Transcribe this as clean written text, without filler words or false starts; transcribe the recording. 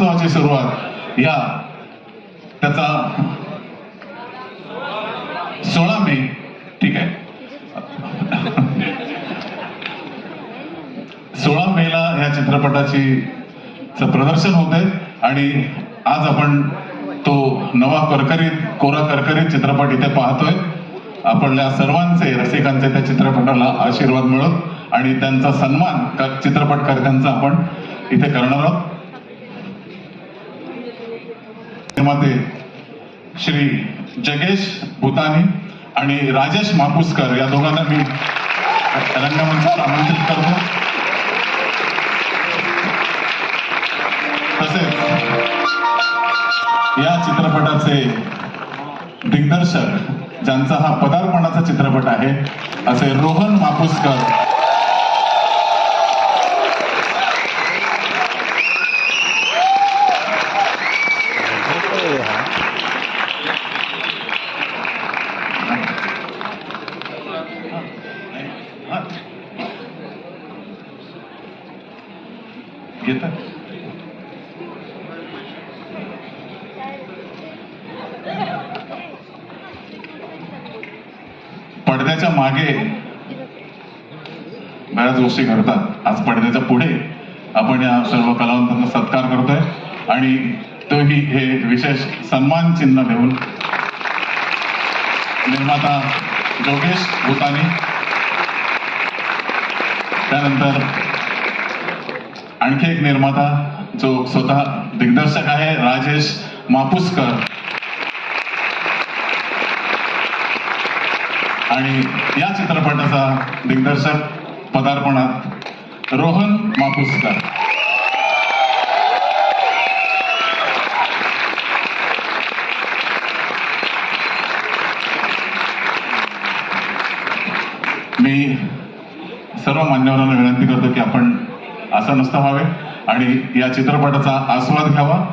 महोत्सवाची सुरुवात या त्याचा 16 मे, ठीक आहे, 16 मेला या चित्रपटाची प्रदर्शन होते आणि आज आपण तो नवा कोरा करकरीत चित्रपट इथे पाहतोय. आपल्या सर्वांचे रसिकांचे त्या चित्रपटाला आशीर्वाद मिळत आणि त्यांचा सन्मान चित्रपटकर्त्यांचा आपण इथे करणार आहोत. निर्माते श्री जगेश भूतानी आणि राजेश मापुसकर या दोघांना मी रंगमंचावर आमंत्रित करतो. तसेच या चित्रपटाचे दिग्दर्शक, ज्यांचा हा पदार्पणाचा चित्रपट आहे, असे रोहन मापुसकर, पडद्याच्या मागे बऱ्याच गोष्टी घडतात. आज पडद्याच्या पुढे आपण या सर्व कलावंतांना सत्कार करतोय आणि तोही हे विशेष सन्मान चिन्ह देऊन निर्माता जोगेश भूतानी, त्यानंतर आणखी एक निर्माता जो स्वतः दिग्दर्शक आहे, राजेश मापुसकर, आणि या चित्रपटाचा दिग्दर्शक पदार्पणात रोहन मापुसकर. मी सर्व मान्यवरांना विनंती करतो की आपण असं नसतं व्हावे आणि या चित्रपटाचा आस्वाद घ्यावा.